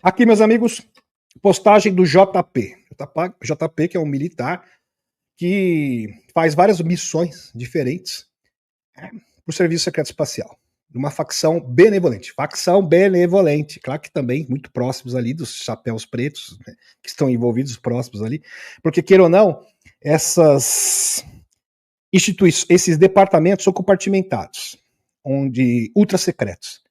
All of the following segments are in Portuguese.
Aqui, meus amigos, postagem do JP. JP, que é um militar que faz várias missões diferentes para o Serviço Secreto Espacial. Uma facção benevolente. Facção benevolente. Claro que também muito próximos ali dos chapéus pretos, né, que estão envolvidos próximos ali. Porque, queira ou não, essas instituições, esses departamentos são compartimentados, onde ultra secretos.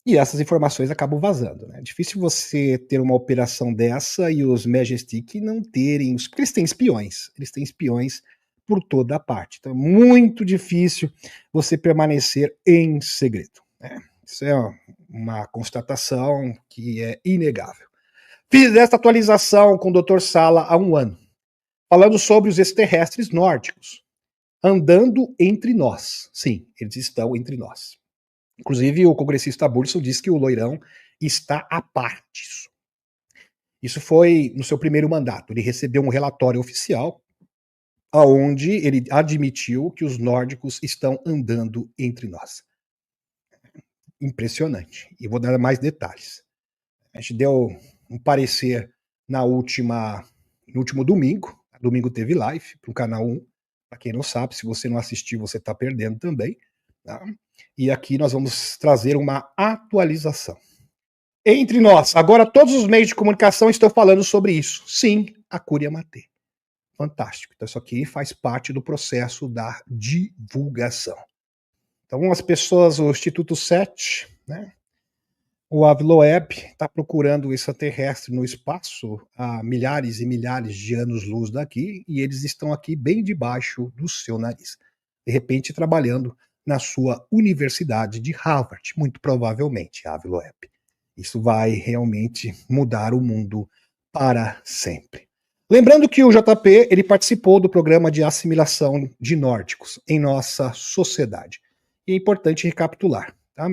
E essas informações acabam vazando, né? É difícil você ter uma operação dessa e os Majestic não terem, porque eles têm espiões por toda a parte. Então é muito difícil você permanecer em segredo, né? Isso é uma constatação que é inegável. Fiz esta atualização com o Dr. Sala há um ano, falando sobre os extraterrestres nórdicos, andando entre nós. Sim, eles estão entre nós. Inclusive, o congressista Burson disse que o loirão está a par disso. Isso foi no seu primeiro mandato. Ele recebeu um relatório oficial onde ele admitiu que os nórdicos estão andando entre nós. Impressionante. E vou dar mais detalhes. A gente deu um parecer no último domingo. Domingo teve live para o canal 1. Para quem não sabe, se você não assistiu, você está perdendo também. Tá? E aqui nós vamos trazer uma atualização. Entre nós, agora todos os meios de comunicação estão falando sobre isso. Sim, a Cúria Matê. Fantástico. Então isso aqui faz parte do processo da divulgação. Então as pessoas, o Instituto 7, né, o Aviloeb está procurando extraterrestre no espaço há milhares e milhares de anos-luz daqui, e eles estão aqui bem debaixo do seu nariz. De repente trabalhando na sua universidade de Harvard, muito provavelmente, Aviloeb. Isso vai realmente mudar o mundo para sempre. Lembrando que o JP ele participou do programa de assimilação de nórdicos em nossa sociedade. E é importante recapitular, tá?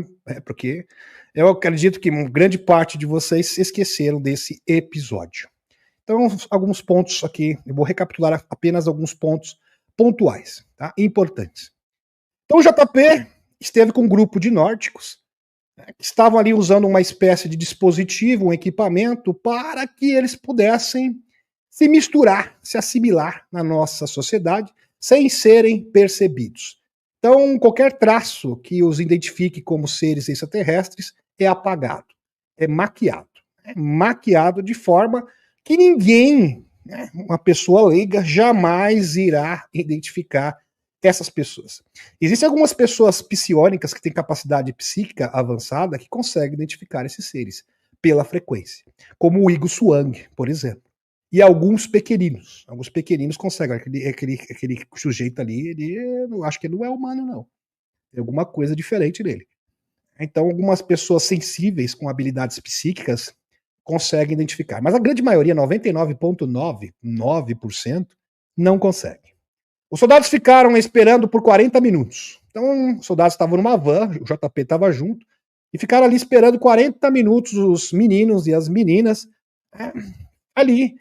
Porque eu acredito que grande parte de vocês esqueceram desse episódio. Então, alguns pontos aqui, eu vou recapitular apenas alguns pontos pontuais, tá? Importantes. Então, o JP esteve com um grupo de nórdicos, né, que estavam ali usando uma espécie de dispositivo, um equipamento, para que eles pudessem se misturar, se assimilar na nossa sociedade, sem serem percebidos. Então, qualquer traço que os identifique como seres extraterrestres é apagado, é maquiado de forma que ninguém, né, uma pessoa leiga, jamais irá identificar essas pessoas. Existem algumas pessoas psionicas que têm capacidade psíquica avançada que conseguem identificar esses seres pela frequência, como o Igo Swang, por exemplo. E alguns pequeninos conseguem. Aquele sujeito ali, acho que ele não é humano, não. Tem alguma coisa diferente nele. Então, algumas pessoas sensíveis com habilidades psíquicas conseguem identificar. Mas a grande maioria, 99,99%, não consegue. Os soldados ficaram esperando por 40 minutos. Então, os soldados estavam numa van, o JP estava junto, e ficaram ali esperando 40 minutos os meninos e as meninas ali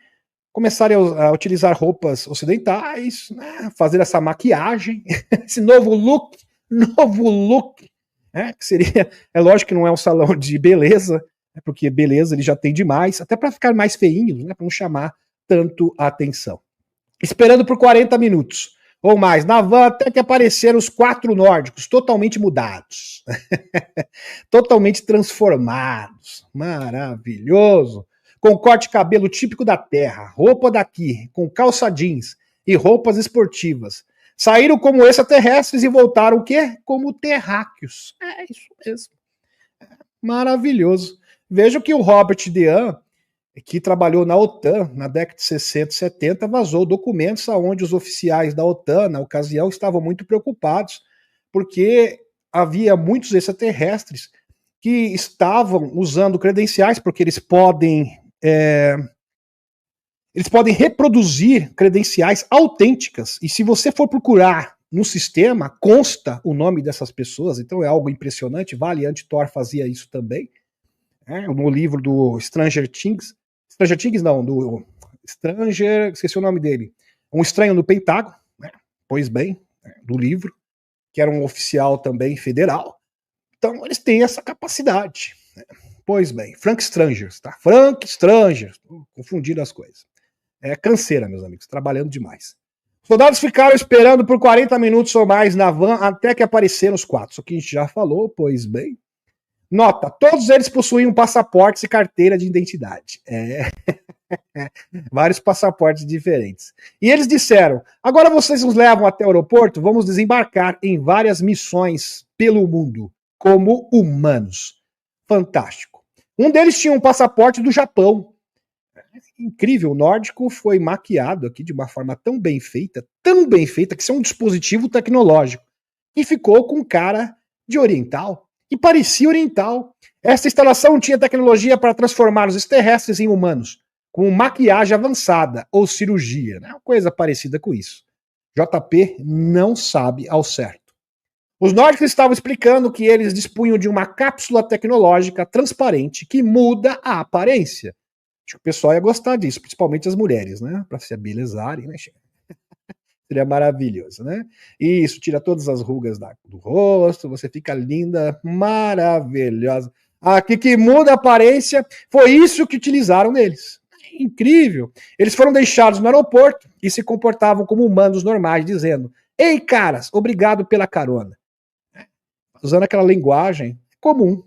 começarem a utilizar roupas ocidentais, né, fazer essa maquiagem, esse novo look, né, que seria, é lógico que não é um salão de beleza, né, porque beleza ele já tem demais, até para ficar mais feinhos, né, para não chamar tanto a atenção. Esperando por 40 minutos ou mais, na van até que apareceram os 4 nórdicos, totalmente mudados, totalmente transformados, maravilhoso, com corte de cabelo típico da terra, roupa daqui, com calça jeans e roupas esportivas. Saíram como extraterrestres e voltaram o quê? Como terráqueos. É isso mesmo. Maravilhoso. Veja que o Robert Dean, que trabalhou na OTAN na década de 60 e 70, vazou documentos onde os oficiais da OTAN, na ocasião, estavam muito preocupados, porque havia muitos extraterrestres que estavam usando credenciais, porque eles podem reproduzir credenciais autênticas, e se você for procurar no sistema, consta o nome dessas pessoas, então é algo impressionante. Valiant Thor fazia isso também, no livro do Stranger Things, esqueci o nome dele, Um Estranho no Pentágono, né? Pois bem, do livro, que era um oficial também federal. Então eles têm essa capacidade, né? Pois bem, Frank Strangers, tá? Frank Strangers, confundindo as coisas. É canseira, meus amigos, trabalhando demais. Os soldados ficaram esperando por 40 minutos ou mais na van até que apareceram os 4. Isso que a gente já falou, pois bem. Nota, todos eles possuíam passaportes e carteira de identidade. Vários passaportes diferentes. E eles disseram, agora vocês nos levam até o aeroporto, vamos desembarcar em várias missões pelo mundo, como humanos. Fantástico. Um deles tinha um passaporte do Japão. Incrível, o nórdico foi maquiado aqui de uma forma tão bem feita, que isso é um dispositivo tecnológico, e ficou com cara de oriental, e parecia oriental. Esta instalação tinha tecnologia para transformar os extraterrestres em humanos, com maquiagem avançada ou cirurgia, né? Uma coisa parecida com isso. JP não sabe ao certo. Os nórdicos estavam explicando que eles dispunham de uma cápsula tecnológica transparente que muda a aparência. Acho que o pessoal ia gostar disso, principalmente as mulheres, né? Para se abelezarem, né? Seria maravilhoso, né? E isso tira todas as rugas do rosto, você fica linda, maravilhosa. Aqui que muda a aparência, foi isso que utilizaram neles. Incrível. Eles foram deixados no aeroporto e se comportavam como humanos normais, dizendo: ei, caras, obrigado pela carona. Usando aquela linguagem comum,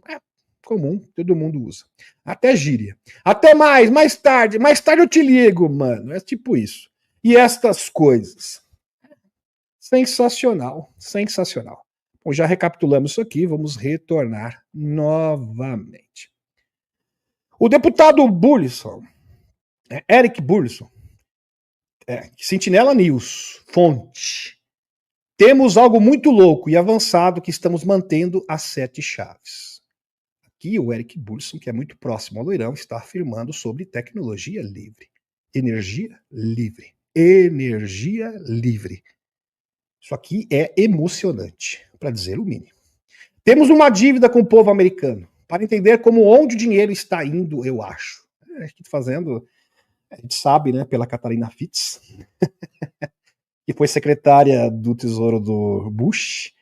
todo mundo usa. Até gíria. Até mais tarde eu te ligo, mano. É tipo isso. E estas coisas. Sensacional, sensacional. Bom, já recapitulamos isso aqui, vamos retornar novamente. O deputado Burleson, Eric Burleson, Sentinela News, fonte. Temos algo muito louco e avançado que estamos mantendo às 7 chaves. Aqui o Eric Burleson, que é muito próximo ao Loirão, está afirmando sobre tecnologia livre. Energia livre. Energia livre. Isso aqui é emocionante, para dizer o mínimo. Temos uma dívida com o povo americano, para entender como onde o dinheiro está indo, eu acho. A gente fazendo, a gente sabe, né, pela Catarina Fitz, que foi secretária do Tesouro do Bush,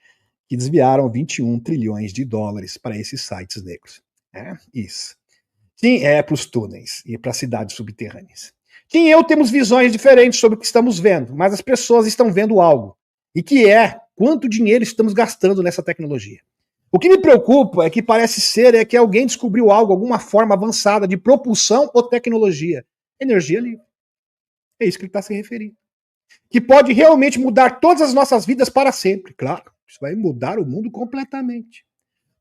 que desviaram 21 trilhões de dólares para esses sites negros. Isso. Sim, para os túneis e para as cidades subterrâneas. Sim, eu temos visões diferentes sobre o que estamos vendo, mas as pessoas estão vendo algo. E que é quanto dinheiro estamos gastando nessa tecnologia. O que me preocupa é que parece ser que alguém descobriu algo, alguma forma avançada de propulsão ou tecnologia. Energia livre. É isso que ele está se referindo. Que pode realmente mudar todas as nossas vidas para sempre. Claro, isso vai mudar o mundo completamente.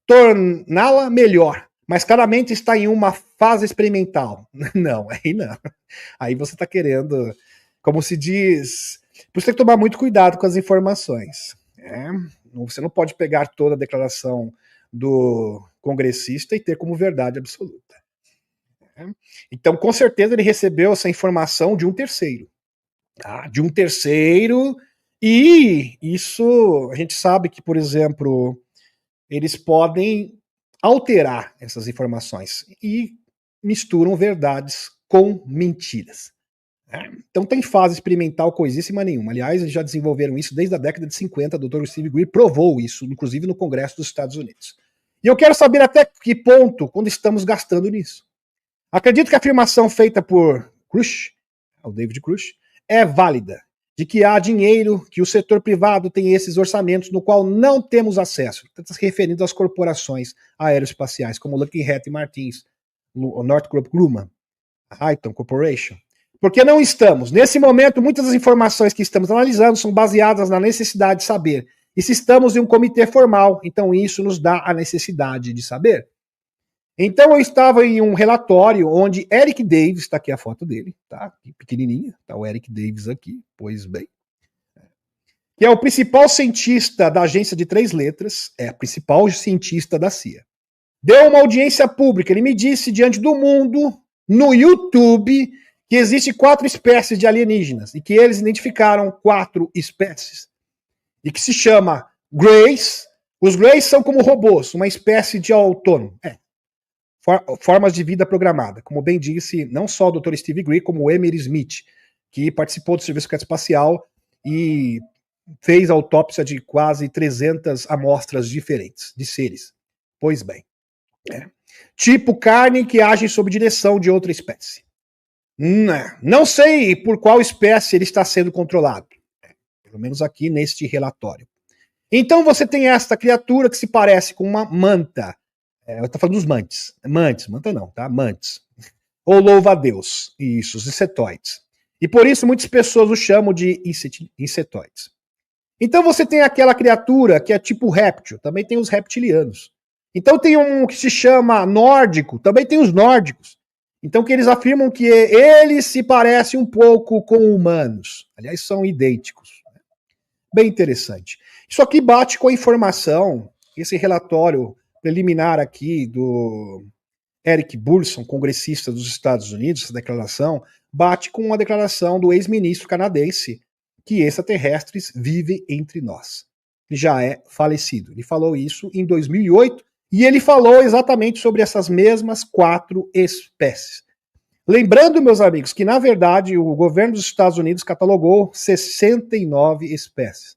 Torná-la melhor. Mas claramente está em uma fase experimental. Não, aí não. Aí você está querendo, como se diz... Por isso tem que tomar muito cuidado com as informações. Você não pode pegar toda a declaração do congressista e ter como verdade absoluta. Então, com certeza, ele recebeu essa informação de um terceiro. E isso a gente sabe que, por exemplo, eles podem alterar essas informações e misturam verdades com mentiras. Então tem fase experimental coisíssima nenhuma. Aliás, eles já desenvolveram isso desde a década de 50, o Dr. Steve Greer provou isso, inclusive no Congresso dos Estados Unidos. E eu quero saber até que ponto, quando estamos gastando nisso. Acredito que a afirmação feita por Crush, o David Crush, é válida, de que há dinheiro, que o setor privado tem esses orçamentos no qual não temos acesso. Está se referindo às corporações aeroespaciais, como Lockheed Martin, Northrop Grumman, Highton Corporation. Porque não estamos. Nesse momento, muitas das informações que estamos analisando são baseadas na necessidade de saber. E se estamos em um comitê formal, então isso nos dá a necessidade de saber. Então eu estava em um relatório onde Eric Davis, está aqui a foto dele, tá? Pequenininha, tá o Eric Davis aqui, pois bem. Que é o principal cientista da agência de 3 letras, o principal cientista da CIA. Deu uma audiência pública, ele me disse diante do mundo, no YouTube, que existem 4 espécies de alienígenas e que eles identificaram 4 espécies e que se chama Greys. Os Greys são como robôs, uma espécie de autônomo. Formas de vida programada. Como bem disse, não só o Dr. Steve Greer, como o Emily Smith, que participou do Serviço Secreto Espacial e fez a autópsia de quase 300 amostras diferentes de seres. Pois bem. Tipo carne que age sob direção de outra espécie. Não sei por qual espécie ele está sendo controlado. Pelo menos aqui neste relatório. Então você tem esta criatura que se parece com uma manta. Eu estou falando dos mantes. Mantes, manta não, tá? Mantes. Ou louva-a-Deus. Isso, os insetoides. E por isso muitas pessoas o chamam de insetoides. Então você tem aquela criatura que é tipo réptil. Também tem os reptilianos. Então tem um que se chama nórdico. Também tem os nórdicos. Então que eles afirmam que eles se parecem um pouco com humanos. Aliás, são idênticos. Bem interessante. Isso aqui bate com a informação, esse relatório preliminar aqui do Eric Burson, congressista dos Estados Unidos, essa declaração, bate com a declaração do ex-ministro canadense que extraterrestres vivem entre nós. Ele já é falecido. Ele falou isso em 2008 e ele falou exatamente sobre essas mesmas 4 espécies. Lembrando, meus amigos, que na verdade o governo dos Estados Unidos catalogou 69 espécies.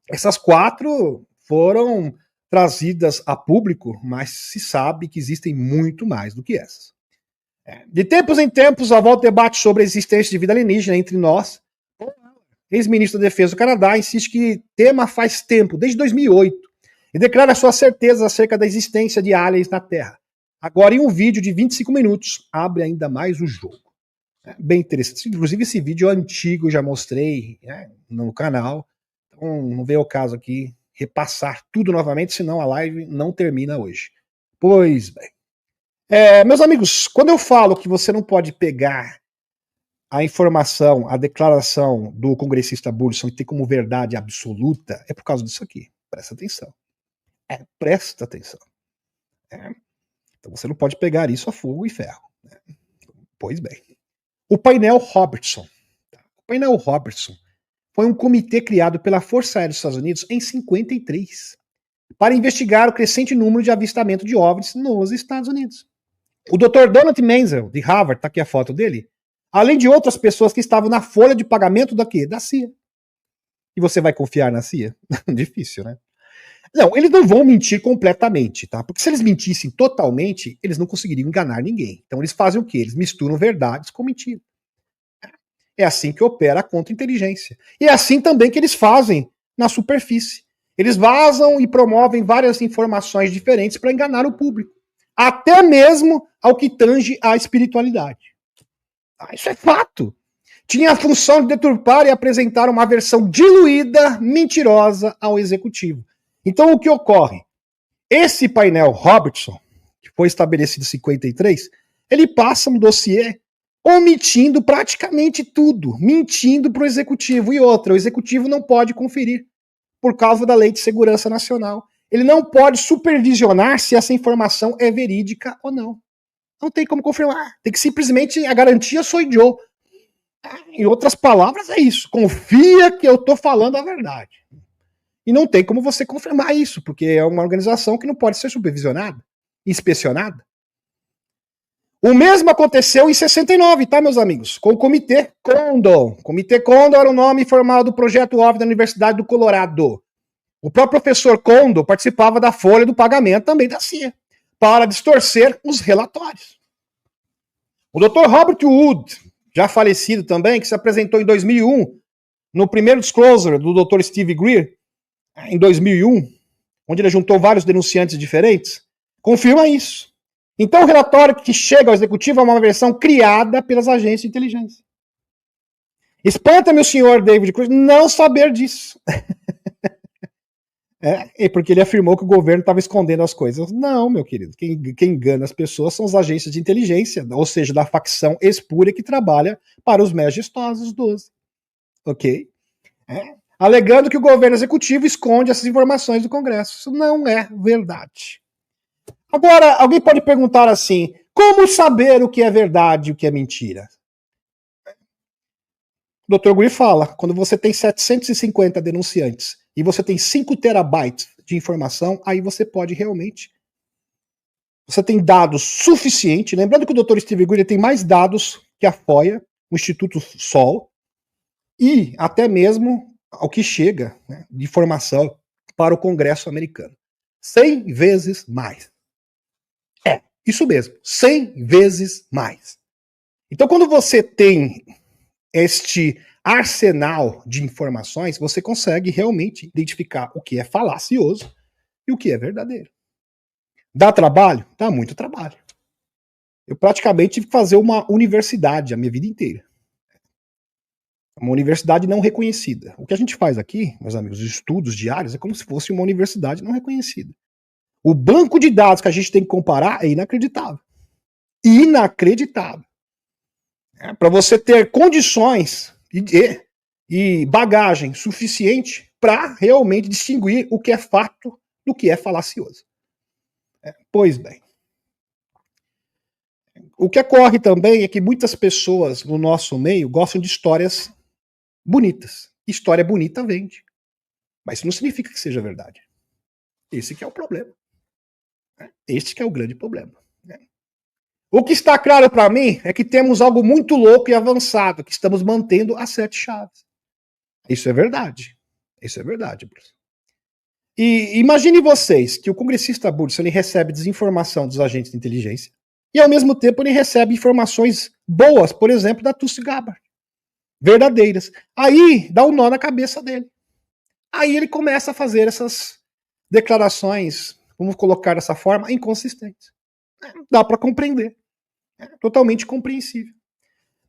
Essas 4 foram trazidas a público, mas se sabe que existem muito mais do que essas. De tempos em tempos, volta o debate sobre a existência de vida alienígena entre nós. O ex-ministro da Defesa do Canadá insiste que tema faz tempo, desde 2008, e declara sua certeza acerca da existência de aliens na Terra. Agora, em um vídeo de 25 minutos, abre ainda mais o jogo. Bem interessante. Inclusive, esse vídeo antigo já mostrei no canal. Então, não veio o caso aqui repassar tudo novamente, senão a live não termina hoje. Pois bem. Meus amigos, quando eu falo que você não pode pegar a informação, a declaração do congressista Burson e ter como verdade absoluta, é por causa disso aqui. Presta atenção. Presta atenção. Então você não pode pegar isso a fogo e ferro. Pois bem. O painel Robertson. O painel Robertson foi um comitê criado pela Força Aérea dos Estados Unidos em 53 para investigar o crescente número de avistamento de OVNIs nos Estados Unidos. O Dr. Donald Menzel, de Harvard, tá aqui a foto dele, além de outras pessoas que estavam na folha de pagamento da CIA. E você vai confiar na CIA? Difícil, né? Não, eles não vão mentir completamente, tá? Porque se eles mentissem totalmente, eles não conseguiriam enganar ninguém. Então eles fazem o quê? Eles misturam verdades com mentira. É assim que opera a contra-inteligência. E é assim também que eles fazem na superfície. Eles vazam e promovem várias informações diferentes para enganar o público. Até mesmo ao que tange a espiritualidade. Isso é fato. Tinha a função de deturpar e apresentar uma versão diluída, mentirosa ao executivo. Então o que ocorre? Esse painel Robertson, que foi estabelecido em 53, ele passa um dossiê omitindo praticamente tudo, mentindo para o executivo. E outra, o executivo não pode conferir, por causa da Lei de Segurança Nacional. Ele não pode supervisionar se essa informação é verídica ou não. Não tem como confirmar. Tem que simplesmente, a garantia sou eu. Em outras palavras, é isso. Confia que eu estou falando a verdade. E não tem como você confirmar isso, porque é uma organização que não pode ser supervisionada, inspecionada. O mesmo aconteceu em 69, tá, meus amigos? Com o Comitê Condon. O Comitê Condon era o nome formal do projeto OVNI da Universidade do Colorado. O próprio professor Condon participava da folha do pagamento também da CIA, para distorcer os relatórios. O Dr. Robert Wood, já falecido também, que se apresentou em 2001, no primeiro disclosure do Dr. Steve Greer, em 2001, onde ele juntou vários denunciantes diferentes, confirma isso. Então o relatório que chega ao executivo é uma versão criada pelas agências de inteligência. Espanta-me o senhor David Cruz não saber disso. Porque ele afirmou que o governo estava escondendo as coisas. Não, meu querido. Quem engana as pessoas são as agências de inteligência, ou seja, da facção espúria que trabalha para os majestosos 12. Ok? Alegando que o governo executivo esconde essas informações do Congresso. Isso não é verdade. Agora, alguém pode perguntar assim, como saber o que é verdade e o que é mentira? O Dr. Guri fala, quando você tem 750 denunciantes e você tem 5 terabytes de informação, aí você pode realmente... Você tem dados suficientes, lembrando que o Dr. Steve Greer tem mais dados que a FOIA, o Instituto Sol, e até mesmo ao que chega, né, de informação para o Congresso americano. 100 vezes mais. Isso mesmo, 100 vezes mais. Então, quando você tem este arsenal de informações, você consegue realmente identificar o que é falacioso e o que é verdadeiro. Dá trabalho? Dá muito trabalho. Eu praticamente tive que fazer uma universidade a minha vida inteira. Uma universidade não reconhecida. O que a gente faz aqui, meus amigos, os estudos diários, é como se fosse uma universidade não reconhecida. O banco de dados que a gente tem que comparar é inacreditável. Inacreditável. Para você ter condições e bagagem suficiente para realmente distinguir o que é fato do que é falacioso. Pois bem. O que ocorre também é que muitas pessoas no nosso meio gostam de histórias bonitas. História bonita vende. Mas isso não significa que seja verdade. Esse que é o problema. Este que é o grande problema. O que está claro para mim é que temos algo muito louco e avançado, que estamos mantendo as 7 chaves. Isso é verdade. Isso é verdade, Bruce. E imagine vocês que o congressista Burson ele recebe desinformação dos agentes de inteligência e, ao mesmo tempo, ele recebe informações boas, por exemplo, da Tulsi Gabbard. Verdadeiras. Aí dá um nó na cabeça dele. Aí ele começa a fazer essas declarações, vamos colocar dessa forma, inconsistentes. Dá para compreender. É totalmente compreensível.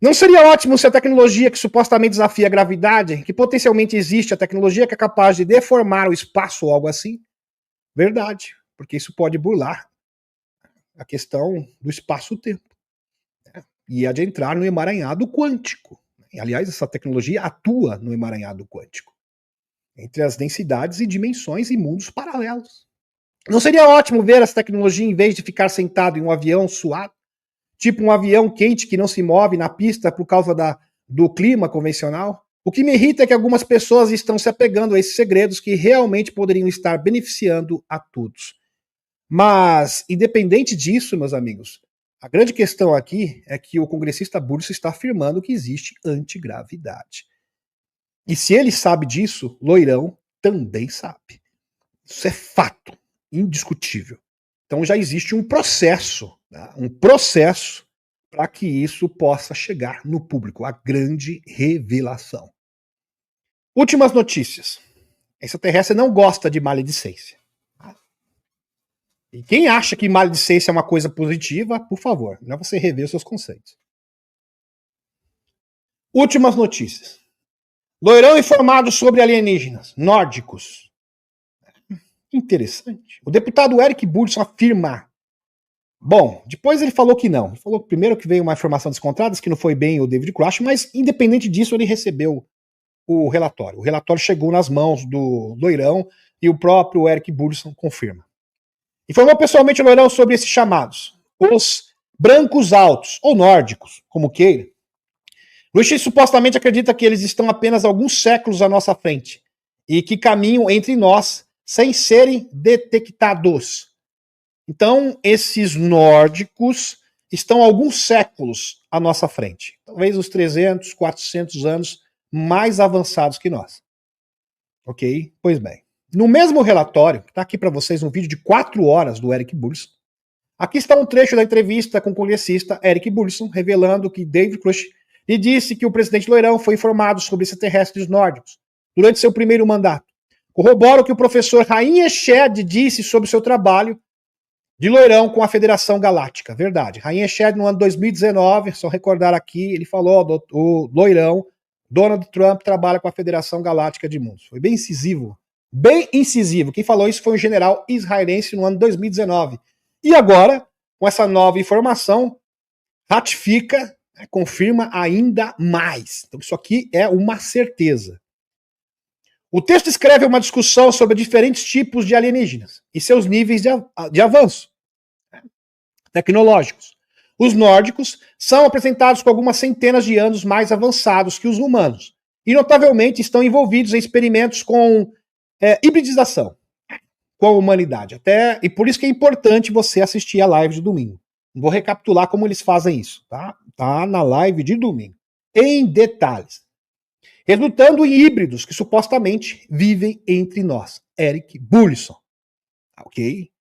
Não seria ótimo se a tecnologia que supostamente desafia a gravidade, que potencialmente existe, a tecnologia que é capaz de deformar o espaço ou algo assim? Verdade, porque isso pode burlar a questão do espaço-tempo. E há de entrar no emaranhado quântico. Aliás, essa tecnologia atua no emaranhado quântico, entre as densidades e dimensões e mundos paralelos. Não seria ótimo ver essa tecnologia, em vez de ficar sentado em um avião suado, tipo um avião quente que não se move na pista por causa do clima convencional? O que me irrita é que algumas pessoas estão se apegando a esses segredos que realmente poderiam estar beneficiando a todos. Mas, independente disso, meus amigos, a grande questão aqui é que o congressista Burson está afirmando que existe antigravidade. E se ele sabe disso, Loirão também sabe. Isso é fato, indiscutível. Então já existe um processo, tá? Um processo para que isso possa chegar no público, a grande revelação. Últimas notícias. Extraterrestre não gosta de maledicência. E quem acha que maledicência é uma coisa positiva, por favor, não é você rever os seus conceitos. Últimas notícias. Loirão informado sobre alienígenas nórdicos. Interessante. O deputado Eric Burson afirma. Bom, depois ele falou que não. Ele falou primeiro que veio uma informação descontrada, que não foi bem o David Grush, mas independente disso ele recebeu o relatório. O relatório chegou nas mãos do Loirão e o próprio Eric Burson confirma. Informou pessoalmente o Loirão sobre esses chamados, os brancos altos, ou nórdicos, como queira. Luiz supostamente acredita que eles estão apenas alguns séculos à nossa frente e que caminham entre nós sem serem detectados. Então, esses nórdicos estão alguns séculos à nossa frente. Talvez uns 300, 400 anos mais avançados que nós. Ok? Pois bem. No mesmo relatório, que está aqui para vocês um vídeo de 4 horas do Eric Burson, aqui está um trecho da entrevista com o congressista Eric Burson, revelando que David Grush lhe disse que o presidente Loirão foi informado sobre extraterrestres nórdicos durante seu primeiro mandato. Corrobora o que o professor Rainha Shed disse sobre o seu trabalho de Loirão com a Federação Galáctica. Verdade. Rainha Shed, no ano 2019, só recordar aqui, ele falou, o Loirão, Donald Trump trabalha com a Federação Galáctica de Mundos. Foi bem incisivo. Bem incisivo. Quem falou isso foi um general israelense no ano 2019. E agora, com essa nova informação, ratifica, confirma ainda mais. Então isso aqui é uma certeza. O texto descreve uma discussão sobre diferentes tipos de alienígenas e seus níveis de avanço tecnológicos. Os nórdicos são apresentados com algumas centenas de anos mais avançados que os humanos e notavelmente estão envolvidos em experimentos com hibridização com a humanidade. E por isso que é importante você assistir a live de domingo. Vou recapitular como eles fazem isso, tá? Tá na live de domingo. Em detalhes. Resultando em híbridos que supostamente vivem entre nós. Eric Burson. Ok?